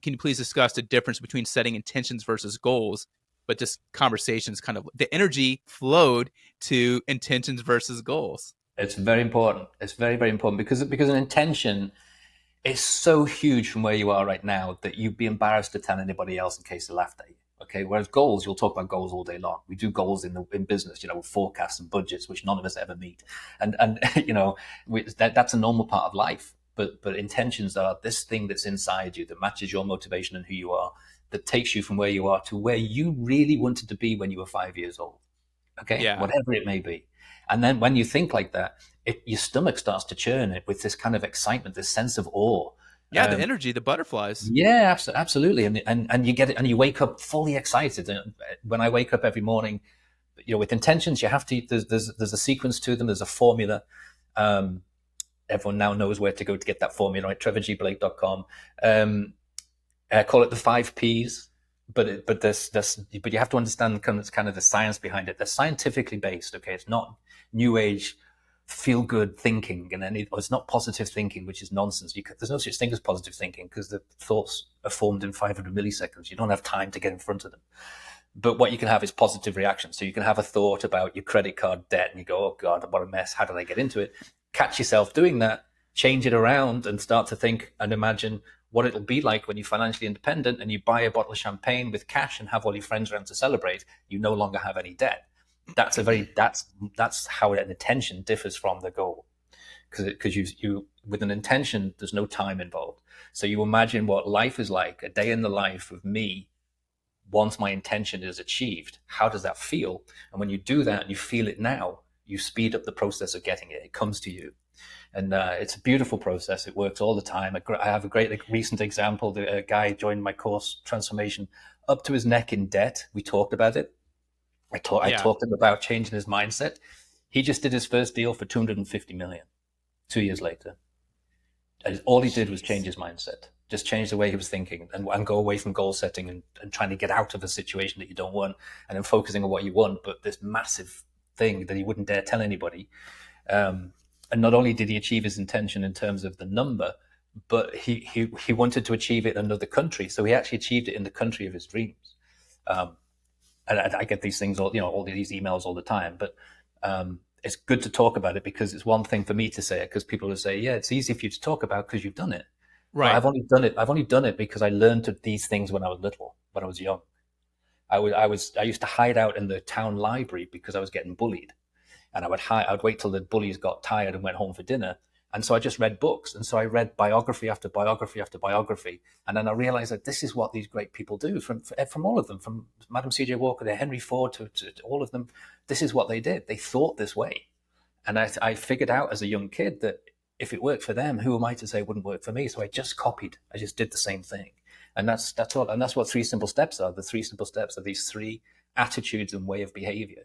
can you please discuss the difference between setting intentions versus goals? But just conversations, kind of the energy flowed to intentions versus goals. It's very important. It's very, very important because an intention is so huge from where you are right now that you'd be embarrassed to tell anybody else in case they laughed at you. Okay. Whereas goals, you'll talk about goals all day long. We do goals in business, forecasts and budgets, which none of us ever meet. And that's a normal part of life. But intentions are this thing that's inside you that matches your motivation and who you are, that takes you from where you are to where you really wanted to be when you were 5 years old. Okay. Yeah. Whatever it may be. And then when you think like that, your stomach starts to churn it with this kind of excitement, this sense of awe. Yeah, the energy, the butterflies. Yeah, absolutely. And you get it, and you wake up fully excited. And when I wake up every morning, with intentions, you have to, there's a sequence to them. There's a formula. Everyone now knows where to go to get that formula, right? TrevorGBlake.com. I call it the 5 Ps, but you have to understand kind of the science behind it. They're scientifically based. Okay. It's not new age feel good thinking, and then it's not positive thinking, which is nonsense. There's no such thing as positive thinking because the thoughts are formed in 500 milliseconds. You don't have time to get in front of them. But what you can have is positive reaction. So you can have a thought about your credit card debt and you go, oh God, what a mess. How did I get into it? Catch yourself doing that, change it around and start to think and imagine what it'll be like when you're financially independent and you buy a bottle of champagne with cash and have all your friends around to celebrate. You no longer have any debt. That's how an intention differs from the goal, because you with an intention there's no time involved. So you imagine what life is like, a day in the life of me once my intention is achieved. How does that feel? And when you do that and you feel it now, you speed up the process of getting it. It comes to you. And it's a beautiful process. It works all the time. I have a great recent example. A guy joined my course, Transformation, up to his neck in debt. We talked about it. I talked to him about changing his mindset. He just did his first deal for 250 million 2 years later. And all he did was change his mindset, just change the way he was thinking and go away from goal setting and trying to get out of a situation that you don't want and then focusing on what you want, but this massive thing that he wouldn't dare tell anybody. And not only did he achieve his intention in terms of the number, but he wanted to achieve it in another country. So he actually achieved it in the country of his dreams. And I get these things, all these emails all the time, but it's good to talk about it because it's one thing for me to say it because people will say, yeah, it's easy for you to talk about because you've done it. Right. But I've only done it because I learned these things when I was little, when I was young. I used to hide out in the town library because I was getting bullied, and I'd wait till the bullies got tired and went home for dinner. And so I just read books. And so I read biography after biography after biography. And then I realized that this is what these great people do from all of them, from Madam C.J. Walker to Henry Ford to all of them. This is what they did. They thought this way. And I figured out as a young kid that if it worked for them, who am I to say it wouldn't work for me? So I just copied. I just did the same thing. And that's all. And that's what 3 simple steps are. The 3 simple steps are these 3 attitudes and way of behavior.